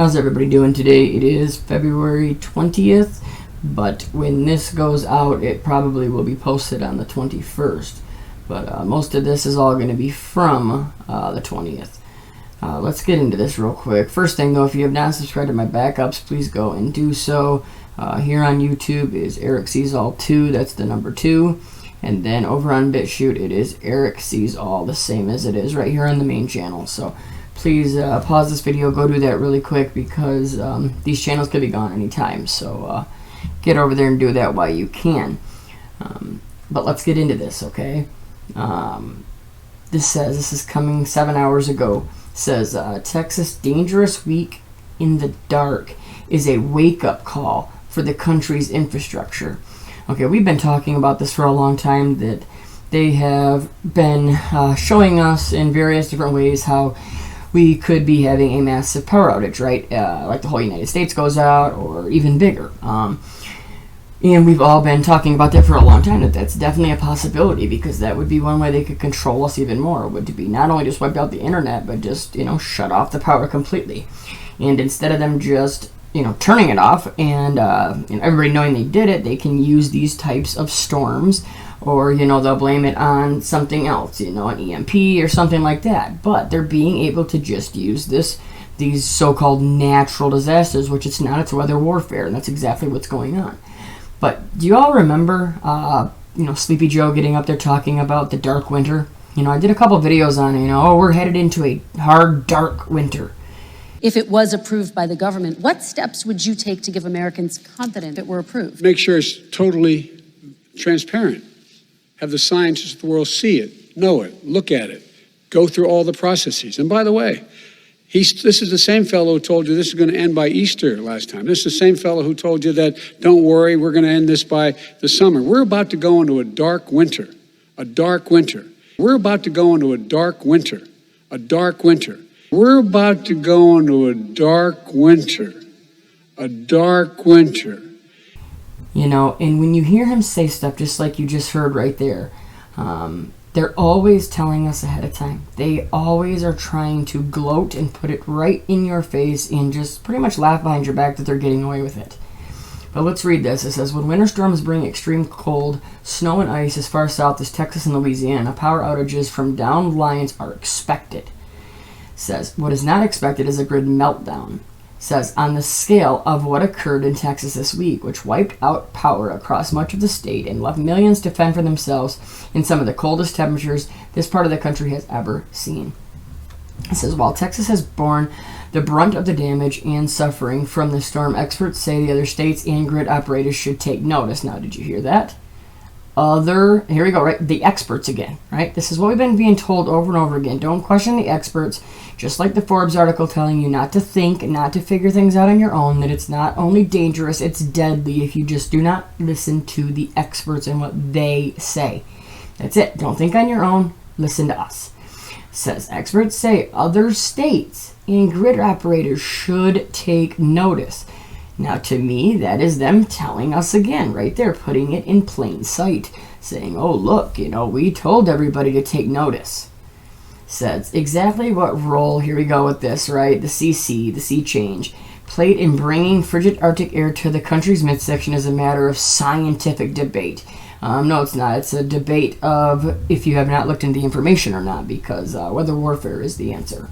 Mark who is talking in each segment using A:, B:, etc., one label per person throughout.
A: How's everybody doing today? It is February 20th, but when this goes out, it probably will be posted on the 21st. But most of this is all going to be from the 20th. Let's get into this real quick. First thing though, if you have not subscribed to my backups, please go and do so. Here on YouTube is ErikSeesAll 2, that's the number 2. And then over on BitChute, it is ErikSeesAll, the same as it is right here on the main channel. So please pause this video, go do that really quick because these channels could be gone anytime. So get over there and do that while you can. But let's get into this, okay? This is coming 7 hours ago. It says, Texas dangerous week in the dark is a wake-up call for the country's infrastructure. Okay, we've been talking about this for a long time, that they have been showing us in various different ways how we could be having a massive power outage, right? Like the whole United States goes out, or even bigger. And we've all been talking about that for a long time, that that's definitely a possibility, because that would be one way they could control us even more, would to be not only just wipe out the internet, but just, shut off the power completely. And instead of them just, turning it off and everybody knowing they did it, they can use these types of storms, or, they'll blame it on something else, an EMP or something like that. But they're being able to just use these so-called natural disasters, which it's not, it's weather warfare, and that's exactly what's going on. But do you all remember, Sleepy Joe getting up there talking about the dark winter? I did a couple videos on it, we're headed into a hard, dark winter.
B: If it was approved by the government, what steps would you take to give Americans confidence it were approved?
C: Make sure it's totally transparent. Have the scientists of the world see it, know it, look at it, go through all the processes. And by the way, this is the same fellow who told you this is going to end by Easter last time. This is the same fellow who told you that, don't worry, we're going to end this by the summer. We're about to go into a dark winter, a dark winter. We're about to go into a dark winter, a dark winter. We're about to go into a dark winter, a dark winter.
A: And when you hear him say stuff just like you just heard right there, they're always telling us ahead of time. They always are trying to gloat and put it right in your face and just pretty much laugh behind your back that they're getting away with it. But let's read this. It says, when winter storms bring extreme cold, snow and ice as far south as Texas and Louisiana, power outages from downed lines are expected. It says, what is not expected is a grid meltdown. It says, on the scale of what occurred in Texas this week, which wiped out power across much of the state and left millions to fend for themselves in some of the coldest temperatures this part of the country has ever seen. It says, while Texas has borne the brunt of the damage and suffering from the storm, experts say the other states and grid operators should take notice. Now, did you hear that? Here we go, right? The experts again, right? This is what we've been being told over and over again. Don't question the experts. Just like the Forbes article telling you not to think, not to figure things out on your own, that it's not only dangerous, it's deadly if you just do not listen to the experts and what they say. That's it. Don't think on your own. Listen to us. It says, experts say other states and grid operators should take notice. Now, to me, that is them telling us again, right there, putting it in plain sight, saying, oh, look, we told everybody to take notice. Says exactly what role, here we go with this, right, the sea change, played in bringing frigid Arctic air to the country's midsection is a matter of scientific debate. No, it's not. It's a debate of if you have not looked into the information or not, because weather warfare is the answer.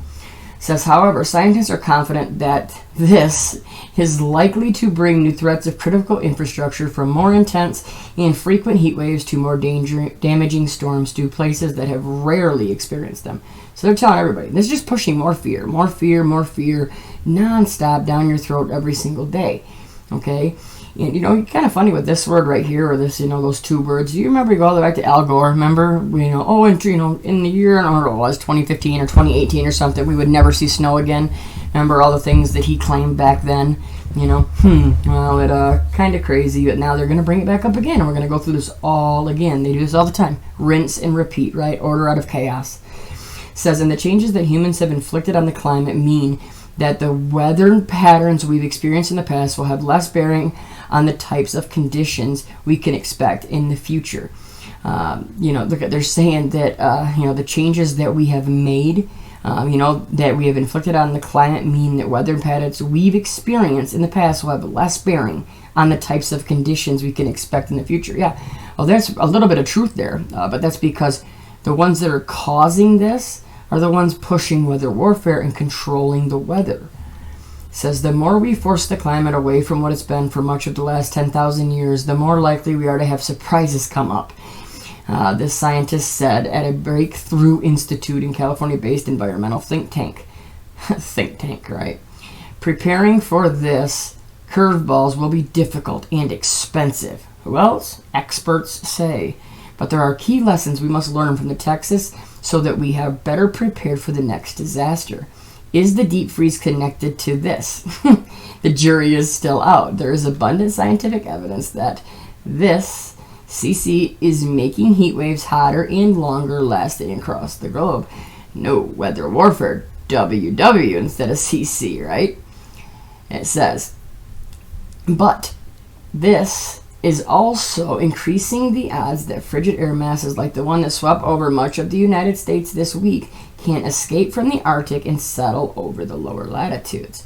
A: Says, however, scientists are confident that this is likely to bring new threats of critical infrastructure, from more intense and frequent heat waves to more damaging storms to places that have rarely experienced them. So they're telling everybody. This is just pushing more fear, nonstop down your throat every single day. Okay? And, kind of funny with this word right here, or this, those two words. Do you remember, you go all the way back to Al Gore, remember? In the year, I don't know, it was 2015 or 2018 or something, we would never see snow again. Remember all the things that he claimed back then? Well, it kind of crazy, but now they're going to bring it back up again, and we're going to go through this all again. They do this all the time. Rinse and repeat, right? Order out of chaos. It says, and the changes that humans have inflicted on the climate mean that the weather patterns we've experienced in the past will have less bearing on the types of conditions we can expect in the future. They're saying that, the changes that we have made that we have inflicted on the climate mean that weather patterns we've experienced in the past will have less bearing on the types of conditions we can expect in the future. Yeah, well, there's a little bit of truth there, but that's because the ones that are causing this are the ones pushing weather warfare and controlling the weather. It says the more we force the climate away from what it's been for much of the last 10,000 years, the more likely we are to have surprises come up. This scientist said at a Breakthrough Institute in California-based environmental think tank. Think tank, right? Preparing for this curveballs will be difficult and expensive. Who else? Experts say. But there are key lessons we must learn from the Texas so that we are better prepared for the next disaster. Is the deep freeze connected to this? The jury is still out. There is abundant scientific evidence that this CC is making heat waves hotter and longer lasting across the globe. No, weather warfare, WW instead of CC, right? It says, but this is also increasing the odds that frigid air masses like the one that swept over much of the United States this week can escape from the Arctic and settle over the lower latitudes.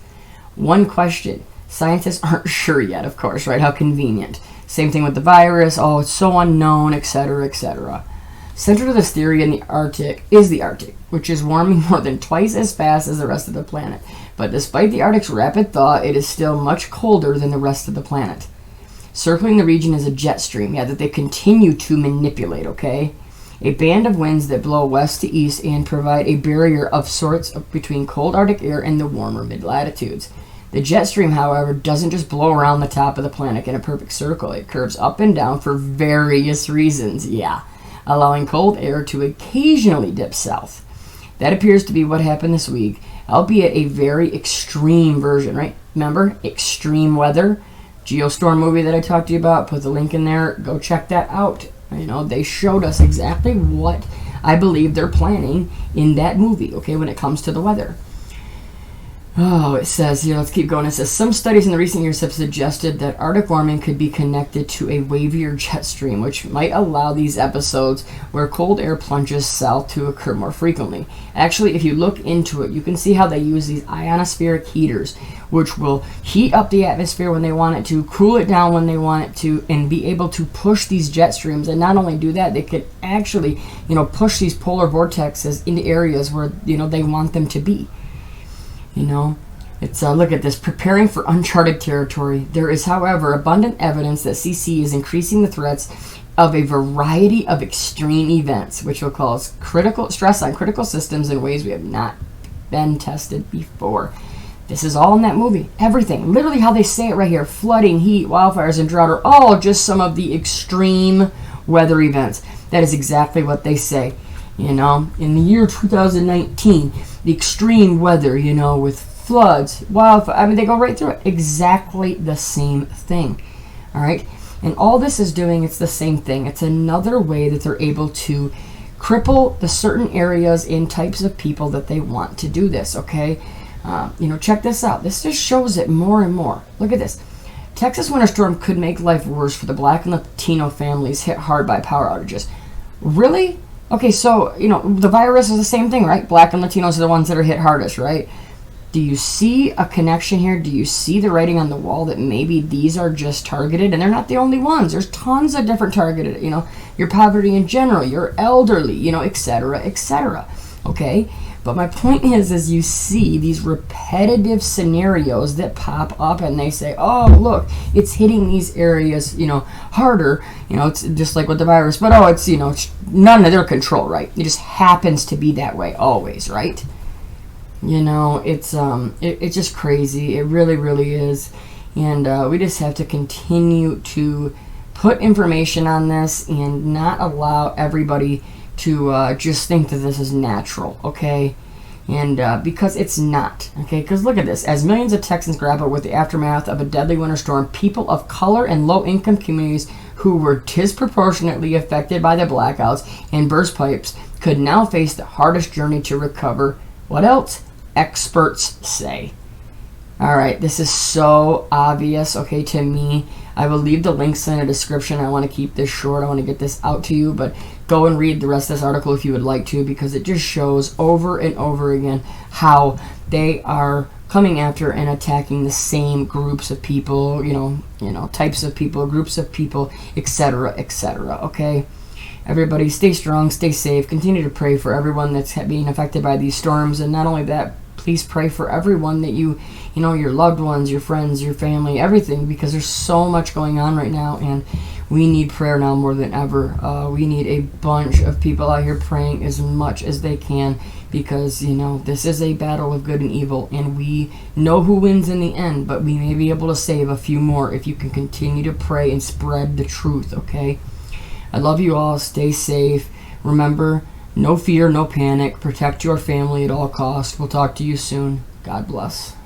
A: One question. Scientists aren't sure yet, of course, right? How convenient. Same thing with the virus. Oh, it's so unknown, etc., etc. Central to this theory in the Arctic is the Arctic, which is warming more than twice as fast as the rest of the planet. But despite the Arctic's rapid thaw, it is still much colder than the rest of the planet. Circling the region is a jet stream, that they continue to manipulate, okay? A band of winds that blow west to east and provide a barrier of sorts between cold Arctic air and the warmer mid-latitudes. The jet stream, however, doesn't just blow around the top of the planet in a perfect circle. It curves up and down for various reasons, allowing cold air to occasionally dip south. That appears to be what happened this week, albeit a very extreme version, right? Remember, extreme weather? Geostorm movie that I talked to you about, put the link in there. Go check that out. They showed us exactly what I believe they're planning in that movie, okay, when it comes to the weather. Oh, it says here, let's keep going. It says, some studies in the recent years have suggested that Arctic warming could be connected to a wavier jet stream, which might allow these episodes where cold air plunges south to occur more frequently. Actually, if you look into it, you can see how they use these ionospheric heaters, which will heat up the atmosphere when they want it to, cool it down when they want it to, and be able to push these jet streams. And not only do that, they could actually, push these polar vortexes into areas where, they want them to be. It's look at this, preparing for uncharted territory. There is, however, abundant evidence that CC is increasing the threats of a variety of extreme events, which will cause critical stress on critical systems in ways we have not been tested before. This is all in that movie. Everything, literally how they say it right here: flooding, heat, wildfires, and drought are all just some of the extreme weather events. That is exactly what they say. In the year 2019, the extreme weather, with floods, wildfire, they go right through it. Exactly the same thing. All right? And all this is doing, it's the same thing. It's another way that they're able to cripple the certain areas and types of people that they want to do this, okay? Check this out. This just shows it more and more. Look at this. Texas winter storm could make life worse for the Black and Latino families hit hard by power outages. Really? Okay, so, the virus is the same thing, right? Black and Latinos are the ones that are hit hardest, right? Do you see a connection here? Do you see the writing on the wall that maybe these are just targeted? And they're not the only ones. There's tons of different targeted, your poverty in general, your elderly, etc., etc. Okay? But my point is you see these repetitive scenarios that pop up and they say, oh, look, it's hitting these areas, harder. It's just like with the virus. But, it's, it's none of their control, right? It just happens to be that way always, right? It's just crazy. It really, really is. And we just have to continue to put information on this and not allow everybody to just think that this is natural, okay? And because it's not, okay? Because look at this. As millions of Texans grapple with the aftermath of a deadly winter storm, people of color and low-income communities who were disproportionately affected by the blackouts and burst pipes could now face the hardest journey to recover. What else? Experts say. All right, this is so obvious, okay, to me. I will leave the links in the description. I want to keep this short. I want to get this out to you, but Go and read the rest of this article if you would like to, because it just shows over and over again how they are coming after and attacking the same groups of people, types of people, groups of people, etc., etc. Okay, everybody, stay strong, stay safe, continue to pray for everyone that's being affected by these storms, and not only that, please pray for everyone that your loved ones, your friends, your family, everything, because there's so much going on right now, and we need prayer now more than ever. We need a bunch of people out here praying as much as they can, because, this is a battle of good and evil, and we know who wins in the end, but we may be able to save a few more if you can continue to pray and spread the truth, okay? I love you all. Stay safe. Remember, no fear, no panic. Protect your family at all costs. We'll talk to you soon. God bless.